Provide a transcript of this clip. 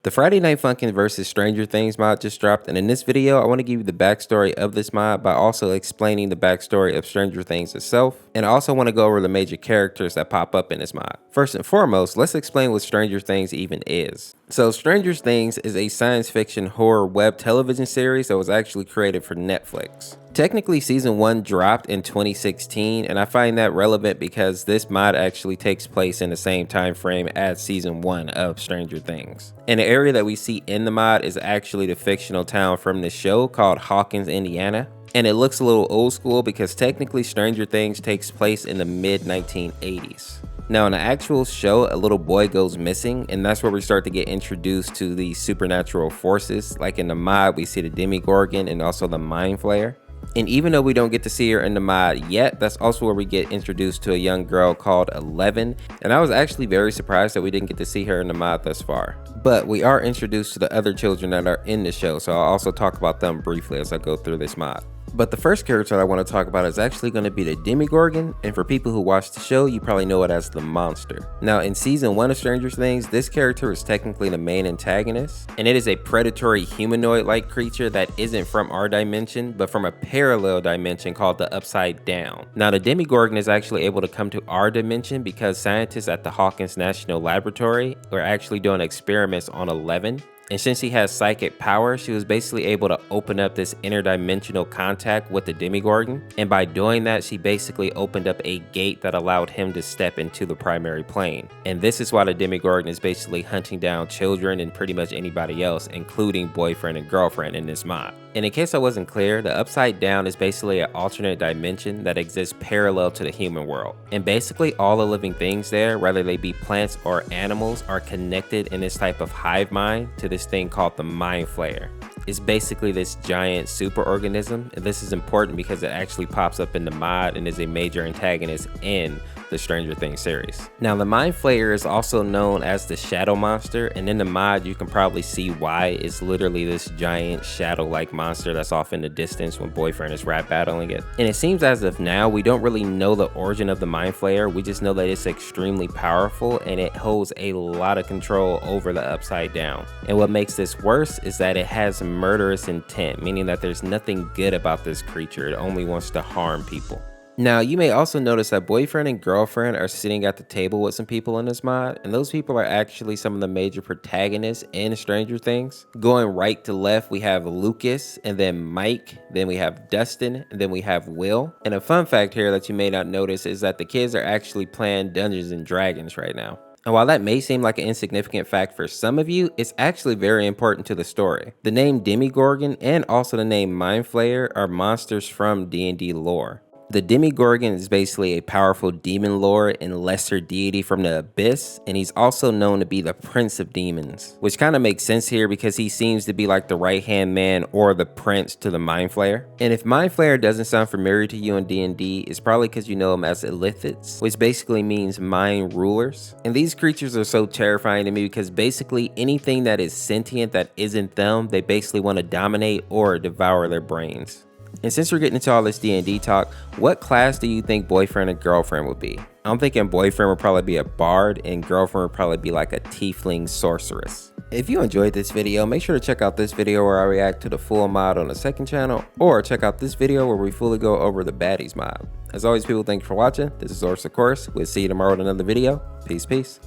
The Friday Night Funkin' vs Stranger Things mod just dropped, and in this video I want to give you the backstory of this mod by also explaining the backstory of Stranger Things itself, and I also want to go over the major characters that pop up in this mod. First and foremost, let's explain what Stranger Things even is. So Stranger Things is a science fiction horror web television series that was actually created for Netflix. Technically, season 1 dropped in 2016, and I find that relevant because this mod actually takes place in the same time frame as season 1 of Stranger Things. And the area that we see in the mod is actually the fictional town from the show called Hawkins, Indiana. And it looks a little old school because technically Stranger Things takes place in the mid 1980s. Now in the actual show, a little boy goes missing, and that's where we start to get introduced to these supernatural forces. Like in the mod, we see the Demigorgon and also the Mind Flayer. And even though we don't get to see her in the mod yet, that's also where we get introduced to a young girl called 11. And I was actually very surprised that we didn't get to see her in the mod thus far. But we are introduced to the other children that are in the show, so I'll also talk about them briefly as I go through this mod. But the first character I want to talk about is actually going to be the Demigorgon, and for people who watch the show, you probably know it as the monster. Now in season 1 of Stranger Things, this character is technically the main antagonist, and it is a predatory humanoid-like creature that isn't from our dimension, but from a parallel dimension called the Upside Down. Now the Demigorgon is actually able to come to our dimension because scientists at the Hawkins National Laboratory were actually doing experiments on 11. And since she has psychic power, she was basically able to open up this interdimensional contact with the Demigorgon. And by doing that, she basically opened up a gate that allowed him to step into the primary plane. And this is why the Demigorgon is basically hunting down children and pretty much anybody else, including boyfriend and girlfriend in this mod. And in case I wasn't clear, the Upside Down is basically an alternate dimension that exists parallel to the human world. And basically all the living things there, whether they be plants or animals, are connected in this type of hive mind to this thing called the Mind Flayer. It's basically this giant superorganism, and this is important because it actually pops up in the mod and is a major antagonist in the Stranger Things series. Now the Mind Flayer is also known as the Shadow Monster, and in the mod you can probably see why. It's literally this giant shadow-like monster that's off in the distance when boyfriend is rap battling it. And it seems as of now we don't really know the origin of the Mind Flayer, we just know that it's extremely powerful and it holds a lot of control over the Upside Down. And what makes this worse is that it has murderous intent, meaning that there's nothing good about this creature, it only wants to harm people. Now, you may also notice that boyfriend and girlfriend are sitting at the table with some people in this mod, and those people are actually some of the major protagonists in Stranger Things. Going right to left, we have Lucas, and then Mike, then we have Dustin, and then we have Will. And a fun fact here that you may not notice is that the kids are actually playing Dungeons and Dragons right now. And while that may seem like an insignificant fact for some of you, it's actually very important to the story. The name Demigorgon and also the name Mind Flayer are monsters from D&D lore. The Demigorgon is basically a powerful demon lord and lesser deity from the abyss, and he's also known to be the prince of demons, which kind of makes sense here because he seems to be like the right-hand man or the prince to the Mind Flayer. And if Mind Flayer doesn't sound familiar to you in D&D, it's probably because you know him as Illithids, which basically means mind rulers. And these creatures are so terrifying to me because basically anything that is sentient that isn't them, they basically want to dominate or devour their brains. And since we're getting into all this D&D talk, what class do you think boyfriend and girlfriend would be? I'm thinking boyfriend would probably be a bard and girlfriend would probably be like a tiefling sorceress. If you enjoyed this video, make sure to check out this video where I react to the full mod on the second channel, or check out this video where we fully go over the baddies mod. As always, people, thank you for watching. This is Orseofkorse. We'll see you tomorrow with another video. Peace, peace.